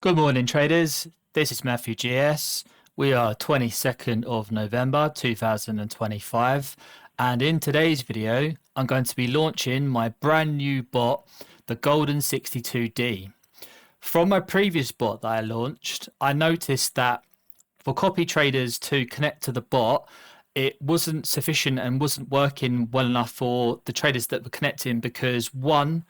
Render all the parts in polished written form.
Good morning, traders. This is Matthew GS. We are 22nd of November 2025, and in today's video, I'm going to be launching my brand new bot, the Golden 62D. From my previous bot that I launched, I noticed that for copy traders to connect to the bot, it wasn't sufficient and wasn't working well enough for the traders that were connecting because one,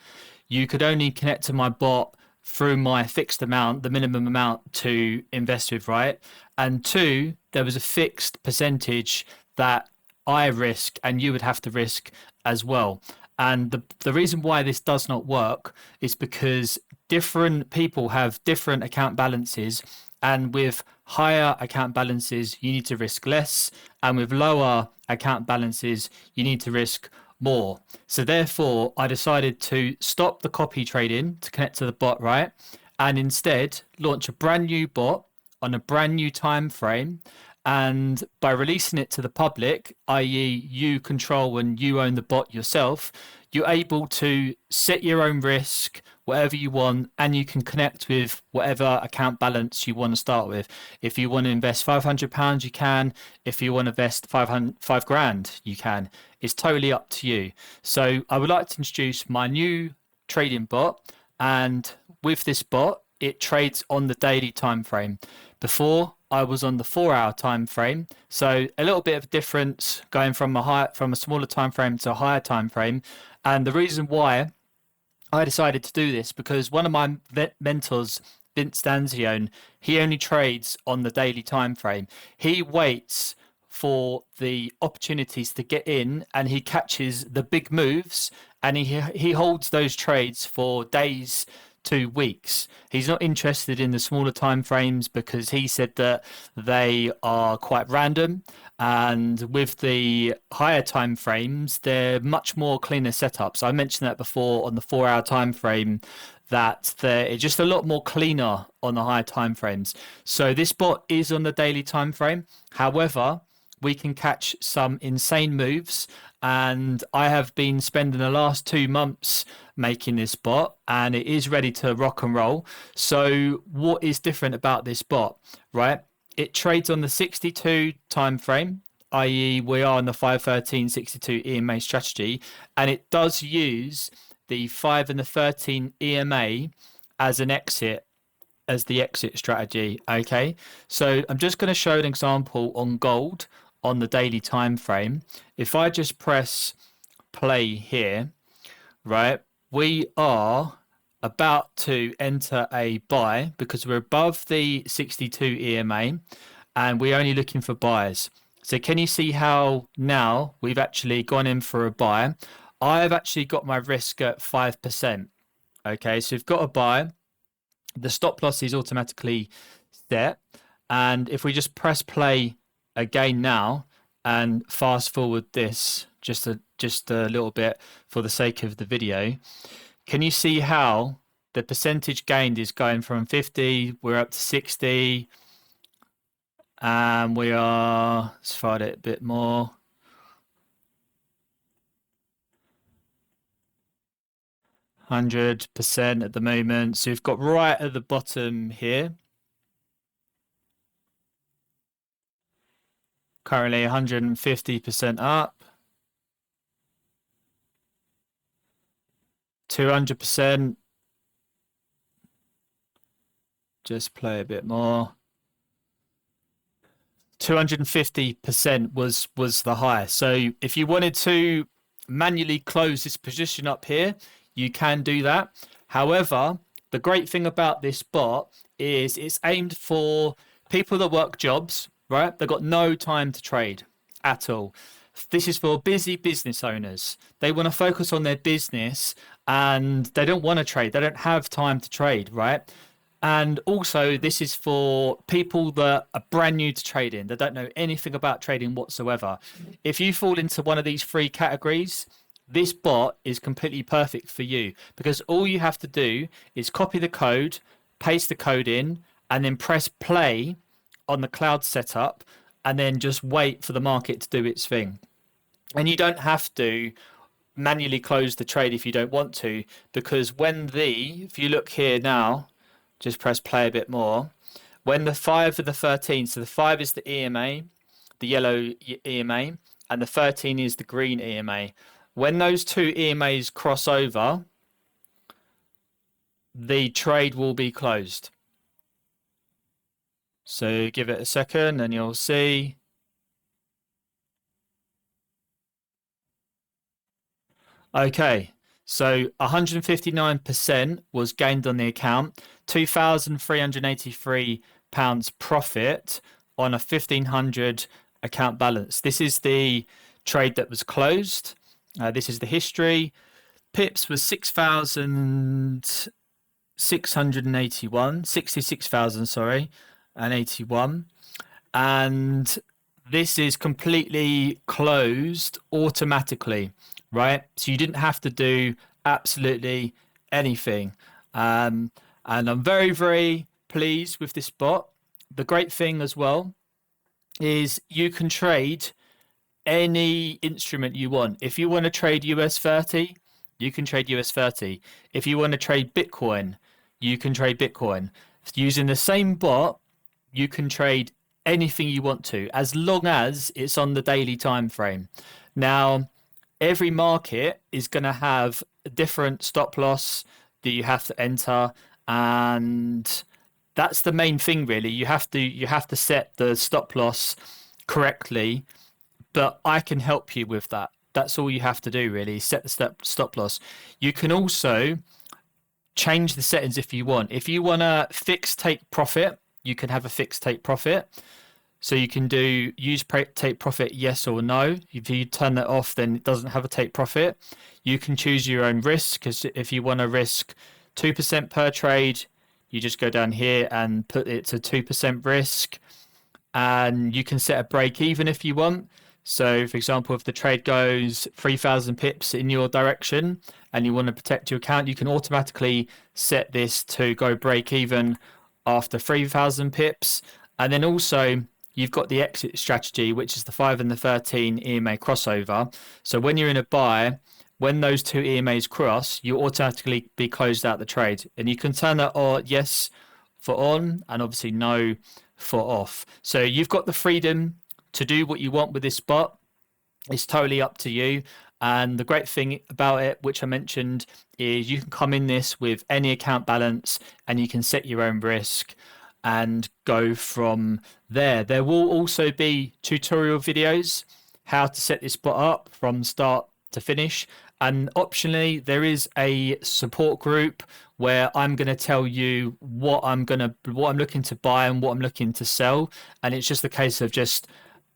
you could only connect to my bot through my fixed amount, the minimum amount to invest with, right? And two, there was a fixed percentage that I risk and you would have to risk as well. And the reason why this does not work is because different people have different account balances, and with higher account balances, you need to risk less, and with lower account balances, you need to risk more. So therefore, I decided to stop the copy trading to connect to the bot, right? And instead launch a brand new bot on a brand new time frame. And by releasing it to the public, i.e. you control and you own the bot yourself, you're able to set your own risk, whatever you want, and you can connect with whatever account balance you want to start with. If you want to invest £500, you can. If you want to invest 5 grand, you can. It's totally up to you. So I would like to introduce my new trading bot, and with this bot, it trades on the daily time frame. Before, I was on the 4-hour time frame, so a little bit of difference going from a smaller time frame to a higher time frame. And the reason why I decided to do this because one of my mentors, Vince Danzione, he only trades on the daily time frame. He waits for the opportunities to get in and he catches the big moves, and he holds those trades for days to weeks. He's not interested in the smaller time frames because he said that they are quite random, and with the higher time frames they're much more cleaner setups. I mentioned that before on the 4-hour time frame, that they're just a lot more cleaner on the higher time frames. So this bot is on the daily time frame. However, we can catch some insane moves, and I have been spending the last 2 months making this bot, and it is ready to rock and roll. So what is different about this bot, right? It trades on the 62 time frame, i.e. we are on the 513.62 EMA strategy, and it does use the 5 and the 13 EMA as the exit strategy. Okay, so I'm just going to show an example on gold on the daily time frame. If I just press play here, right, we are about to enter a buy because we're above the 62 EMA and we're only looking for buys. So can you see how now we've actually gone in for a buy? I've actually got my risk at 5%. Okay, so we've got a buy. The stop loss is automatically set. And if we just press play again now and fast forward this just a little bit for the sake of the video, can you see how the percentage gained is going from 50, we're up to 60, and we are, let's find it a bit more, 100% at the moment. So we've got right at the bottom here, currently 150% up, 200%, just play a bit more, 250% was the high. So if you wanted to manually close this position up here, you can do that. However, the great thing about this bot is it's aimed for people that work jobs, right? They've got no time to trade at all. This is for busy business owners. They want to focus on their business and they don't want to trade. They don't have time to trade, right? And also this is for people that are brand new to trading. They don't know anything about trading whatsoever. If you fall into one of these 3 categories, this bot is completely perfect for you because all you have to do is copy the code, paste the code in, and then press play on the cloud setup, and then just wait for the market to do its thing. And you don't have to manually close the trade if you don't want to, because if you look here now, just press play a bit more. When the 5 of the 13, so the 5 is the EMA, the yellow EMA, and the 13 is the green EMA. When those two EMAs cross over, the trade will be closed. So give it a second and you'll see. Okay, so 159% was gained on the account, £2,383 profit on a 1,500 account balance. This is the trade that was closed. This is the history. Pips was 6,681, 66,000, sorry, and 81. And this is completely closed automatically, right? So you didn't have to do absolutely anything. And I'm very, very pleased with this bot. The great thing as well is you can trade any instrument you want. If you want to trade US30, you can trade US30. If you want to trade Bitcoin, you can trade Bitcoin. Using the same bot, you can trade anything you want to, as long as it's on the daily time frame. Now, every market is going to have a different stop loss that you have to enter, and that's the main thing really. You have to set the stop loss correctly, but I can help you with that. That's all you have to do really, set the stop loss. You can also change the settings if you want. If you want a fixed take profit, you can have a fixed take profit. So you can do use take profit yes or no. If you turn that off, then it doesn't have a take profit. You can choose your own risk, because if you want to risk 2% per trade, you just go down here and put it to 2% risk. And you can set a break even if you want. So for example, if the trade goes 3,000 pips in your direction and you want to protect your account, you can automatically set this to go break even after 3,000 pips. And then also you've got the exit strategy, which is the 5 and the 13 EMA crossover. So when you're in a buy, when those two EMAs cross, you automatically be closed out the trade. And you can turn that on yes for on and obviously no for off. So you've got the freedom to do what you want with this bot. It's totally up to you. And the great thing about it, which I mentioned, is you can come in this with any account balance and you can set your own risk and go from there. There will also be tutorial videos how to set this bot up from start to finish. And optionally, there is a support group where I'm going to tell you what I'm looking to buy and what I'm looking to sell. And it's just a case of just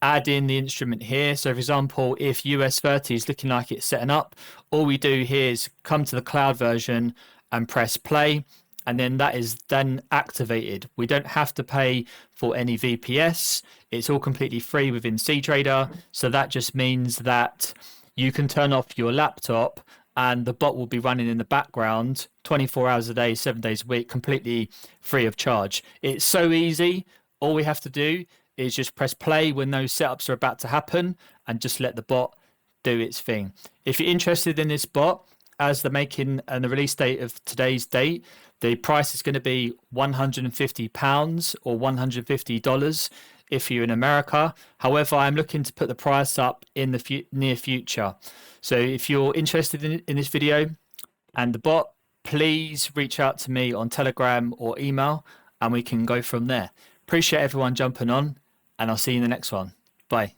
add in the instrument here. So for example, if US30 is looking like it's setting up, all we do here is come to the cloud version and press play, and then that is then activated. We don't have to pay for any VPS. It's all completely free within cTrader. So that just means that you can turn off your laptop and the bot will be running in the background 24 hours a day, 7 days a week, completely free of charge. It's so easy. All we have to do is just press play when those setups are about to happen and just let the bot do its thing. If you're interested in this bot, as the making and the release date of today's date, the price is going to be £150 or $150 if you're in America. However, I'm looking to put the price up in the near future. So if you're interested in this video and the bot, please reach out to me on Telegram or email and we can go from there. Appreciate everyone jumping on, and I'll see you in the next one. Bye.